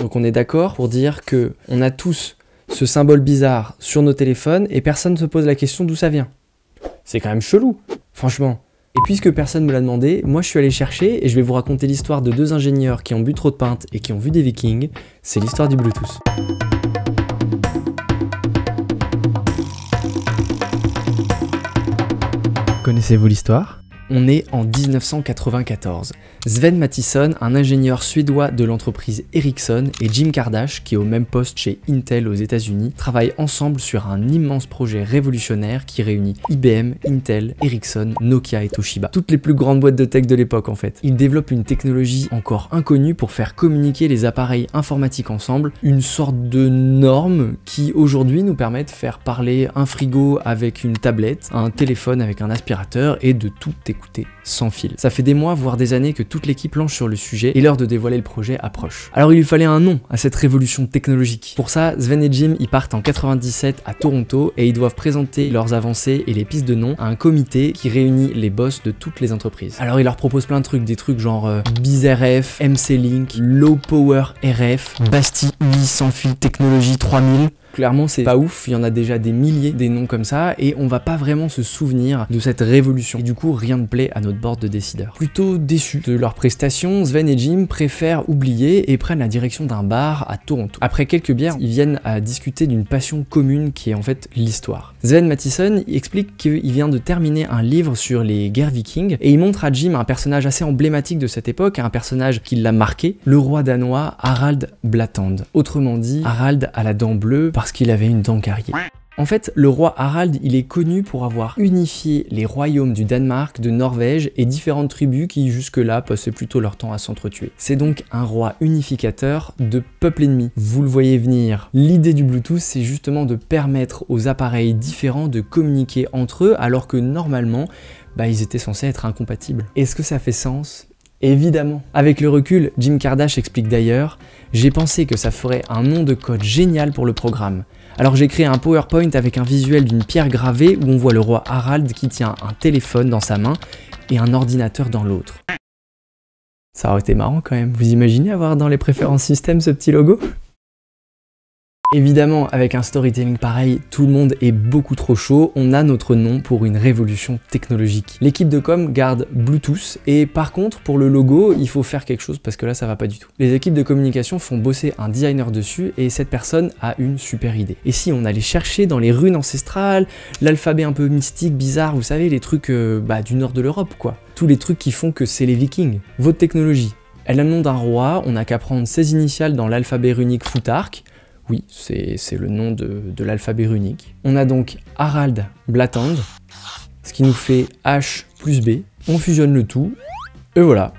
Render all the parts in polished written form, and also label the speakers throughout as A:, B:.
A: Donc on est d'accord pour dire que on a tous ce symbole bizarre sur nos téléphones et personne ne se pose la question d'où ça vient. C'est quand même chelou, franchement. Et puisque personne me l'a demandé, moi je suis allé chercher et je vais vous raconter l'histoire de deux ingénieurs qui ont bu trop de pinte et qui ont vu des Vikings. C'est l'histoire du Bluetooth. Connaissez-vous l'histoire ? On est en 1994. Sven Mattisson, un ingénieur suédois de l'entreprise Ericsson, et Jim Kardashian, qui est au même poste chez Intel aux États-Unis, travaillent ensemble sur un immense projet révolutionnaire qui réunit IBM, Intel, Ericsson, Nokia et Toshiba. Toutes les plus grandes boîtes de tech de l'époque en fait. Ils développent une technologie encore inconnue pour faire communiquer les appareils informatiques ensemble, une sorte de norme qui aujourd'hui nous permet de faire parler un frigo avec une tablette, un téléphone avec un aspirateur et de tout écouter sans fil. Ça fait des mois, voire des années que toute l'équipe planche sur le sujet et l'heure de dévoiler le projet approche. Alors il lui fallait un nom à cette révolution technologique. Pour ça, Sven et Jim, ils partent en 97 à Toronto et ils doivent présenter leurs avancées et les pistes de nom à un comité qui réunit les boss de toutes les entreprises. Alors il leur propose plein de trucs, des trucs genre BizRF, MC-Link, Low Power RF, Bastille UI sans fil technologie 3000. Clairement c'est pas ouf, il y en a déjà des milliers des noms comme ça et on va pas vraiment se souvenir de cette révolution. Et du coup rien ne plaît à notre board de décideurs. Plutôt déçus de leurs prestations, Sven et Jim préfèrent oublier et prennent la direction d'un bar à Toronto. Après quelques bières, ils viennent à discuter d'une passion commune qui est en fait l'histoire. Sven Mattisson explique qu'il vient de terminer un livre sur les guerres vikings et il montre à Jim un personnage assez emblématique de cette époque, un personnage qui l'a marqué, le roi danois Harald Blatand. Autrement dit, Harald à la dent bleue parce qu'il avait une dent carriée. En fait, le roi Harald, il est connu pour avoir unifié les royaumes du Danemark, de Norvège et différentes tribus qui jusque-là passaient plutôt leur temps à s'entretuer. C'est donc un roi unificateur de peuples ennemis. Vous le voyez venir. L'idée du Bluetooth, c'est justement de permettre aux appareils différents de communiquer entre eux alors que normalement, ils étaient censés être incompatibles. Est-ce que ça fait sens ? Évidemment. Avec le recul, Jim Kardashian explique d'ailleurs « J'ai pensé que ça ferait un nom de code génial pour le programme. Alors j'ai créé un PowerPoint avec un visuel d'une pierre gravée où on voit le roi Harald qui tient un téléphone dans sa main et un ordinateur dans l'autre. » Ça aurait été marrant quand même. Vous imaginez avoir dans les préférences système ce petit logo ? Évidemment, avec un storytelling pareil, tout le monde est beaucoup trop chaud, on a notre nom pour une révolution technologique. L'équipe de com garde Bluetooth et par contre, pour le logo, il faut faire quelque chose parce que là, ça va pas du tout. Les équipes de communication font bosser un designer dessus et cette personne a une super idée. Et si on allait chercher dans les runes ancestrales, l'alphabet un peu mystique, bizarre, vous savez, les trucs du nord de l'Europe, quoi. Tous les trucs qui font que c'est les Vikings. Votre technologie, elle a le nom d'un roi, on n'a qu'à prendre ses initiales dans l'alphabet runique Futhark. Oui, c'est le nom de l'alphabet runique. On a donc Harald Blatand, ce qui nous fait H plus B. On fusionne le tout, et voilà.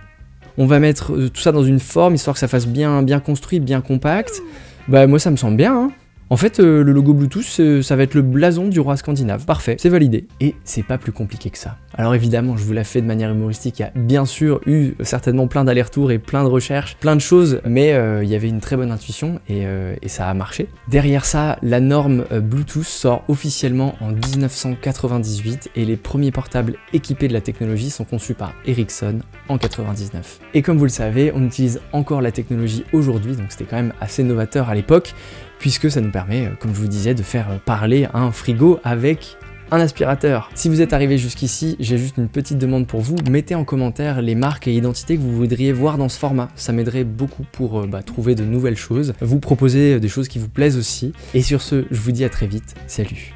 A: On va mettre tout ça dans une forme, histoire que ça fasse bien construit, bien compact. Moi ça me semble bien, hein. En fait, le logo Bluetooth, ça va être le blason du roi scandinave. Parfait, c'est validé. Et c'est pas plus compliqué que ça. Alors évidemment, je vous l'ai fait de manière humoristique. Il y a bien sûr eu certainement plein d'allers-retours et plein de recherches, plein de choses, mais il y avait une très bonne intuition et ça a marché. Derrière ça, la norme Bluetooth sort officiellement en 1998 et les premiers portables équipés de la technologie sont conçus par Ericsson en 99. Et comme vous le savez, on utilise encore la technologie aujourd'hui, donc c'était quand même assez novateur à l'époque, puisque ça nous permet, comme je vous disais, de faire parler un frigo avec un aspirateur. Si vous êtes arrivé jusqu'ici, j'ai juste une petite demande pour vous. Mettez en commentaire les marques et identités que vous voudriez voir dans ce format. Ça m'aiderait beaucoup pour trouver de nouvelles choses, vous proposer des choses qui vous plaisent aussi. Et sur ce, je vous dis à très vite. Salut!